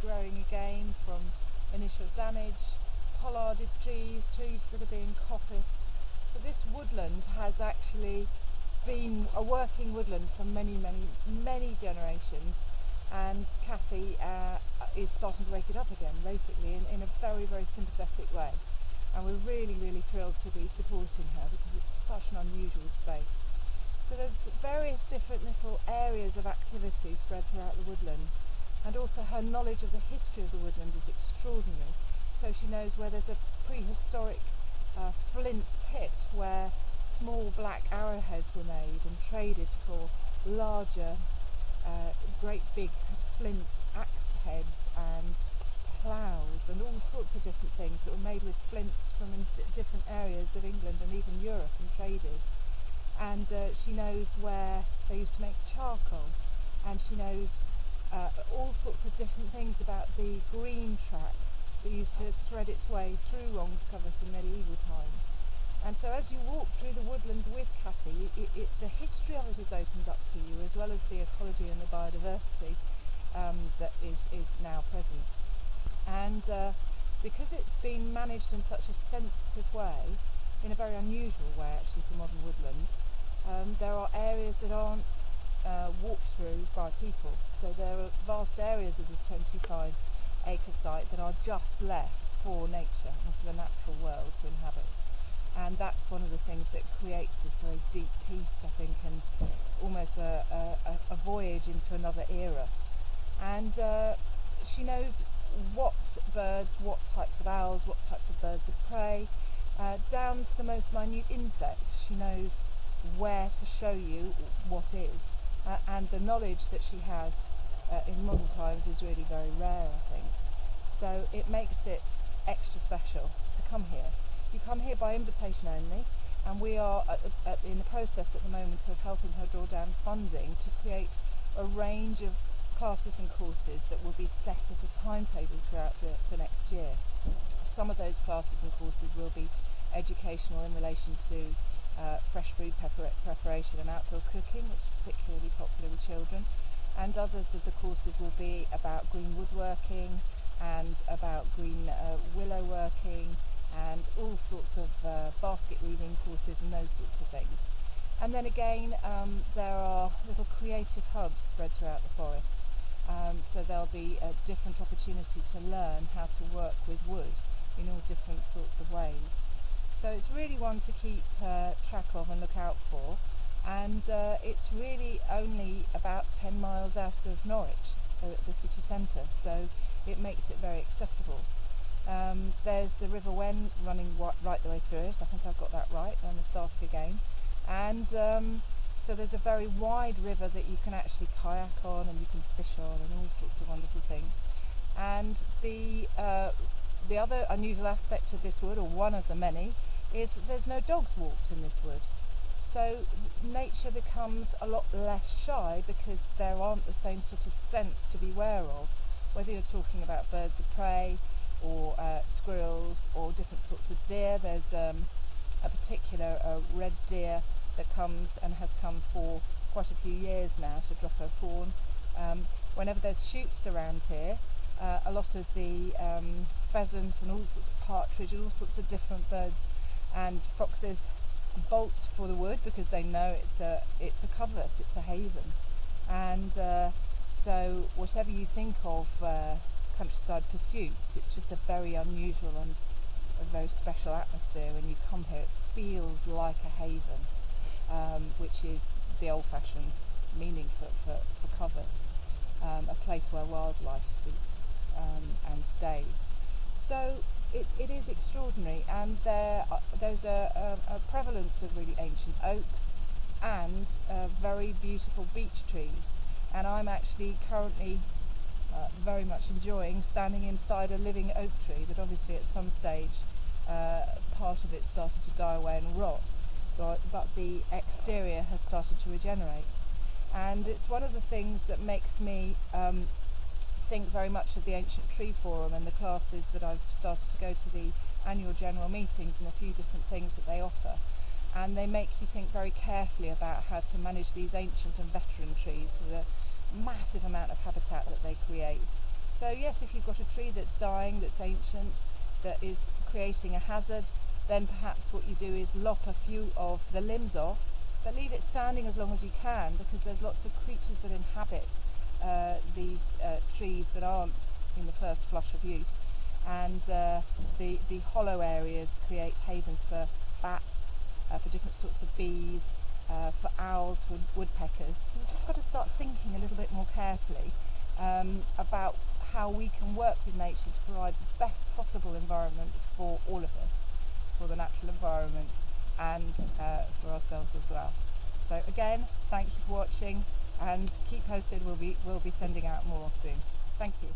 growing again from initial damage, pollarded trees that are being coppiced. So this woodland has actually been a working woodland for many generations, and Kathy is starting to wake it up again, basically, in a very sympathetic way. And we're really thrilled to be supporting her because it's such an unusual space. So there's various different little areas of activity spread throughout the woodland, and also her knowledge of the history of the woodland is extraordinary. So she knows where there's a prehistoric flint pit where small black arrowheads were made and traded for larger, great big flint axe heads and ploughs and all sorts of different things that were made with flints from different areas of England and even Europe and traded. And she knows where they used to make charcoal, and she knows all sorts of different things about the green track that used to thread its way through Rongscovers in medieval times. And so as you walk through the woodland with Kathy, the history of it is opened up to you, as well as the ecology and the biodiversity that is now present. And because it's been managed in such a sensitive way, in a very unusual way actually for modern woodland, there are areas that aren't walked through by people. So there are vast areas of this 25-acre site that are just left for nature and for the natural world to inhabit. And that's one of the things that creates this very deep peace, I think, and almost a voyage into another era. And she knows what birds, what types of owls, what types of birds of prey, down to the most minute insects. She knows where to show you what is, and the knowledge that she has in modern times is really very rare, I think. So it makes it extra special to come here. You come here by invitation only, and we are in the process at the moment of helping her draw down funding to create a range of classes and courses that will be set as a timetable throughout the next year. Some of those classes and courses will be educational in relation to fresh food preparation and outdoor cooking, which is particularly popular with children, and others of the courses will be about green woodworking and about green willow working and all sorts of basket weaving courses and those sorts of things. And then again, there are little creative hubs spread throughout the forest. So there'll be a different opportunity to learn how to work with wood in all different sorts of ways. So it's really one to keep track of and look out for. And it's really only about 10 miles out of Norwich, the city centre, so it makes it very accessible. There's the River Wen running right the way through it. I think I've got that right. I'm going to start again. And so there's a very wide river that you can actually kayak on and you can fish on and all sorts of wonderful things. And the other unusual aspect of this wood, or one of the many, is that there's no dogs walked in this wood. So nature becomes a lot less shy because there aren't the same sort of scents to beware of, whether you're talking about birds of prey or squirrels or different sorts of deer. There's a particular red deer that comes and has come for quite a few years now to drop her fawn. Whenever there's shoots around here, a lot of the pheasants and all sorts of partridge and all sorts of different birds and foxes bolt for the wood because they know it's a covert, it's a haven. And so whatever you think of countryside pursuits, it's just a very unusual and a very special atmosphere. When you come here, it feels like a haven, which is the old-fashioned meaning for covert, a place where wildlife suits and stays. So it is extraordinary, and there's a prevalence of really ancient oaks and very beautiful beech trees. And I'm actually currently very much enjoying standing inside a living oak tree that obviously at some stage part of it started to die away and rot, but the exterior has started to regenerate. And it's one of the things that makes me think very much of the Ancient Tree Forum and the classes that I've started to go to the annual general meetings and a few different things that they offer. And they make you think very carefully about how to manage these ancient and veteran trees with a massive amount of habitat that they create. So yes, if you've got a tree that's dying, that's ancient, that is creating a hazard, then perhaps what you do is lop a few of the limbs off, but leave it standing as long as you can, because there's lots of creatures that inhabit these trees that aren't in the first flush of use, and the hollow areas create havens for bats, for different sorts of bees, for owls, for woodpeckers. We've just got to start thinking a little bit more carefully about how we can work with nature to provide the best possible environment for all of us, for the natural environment and for ourselves as well. So again, thank you for watching, and keep posted. We'll be sending out more soon. Thank you.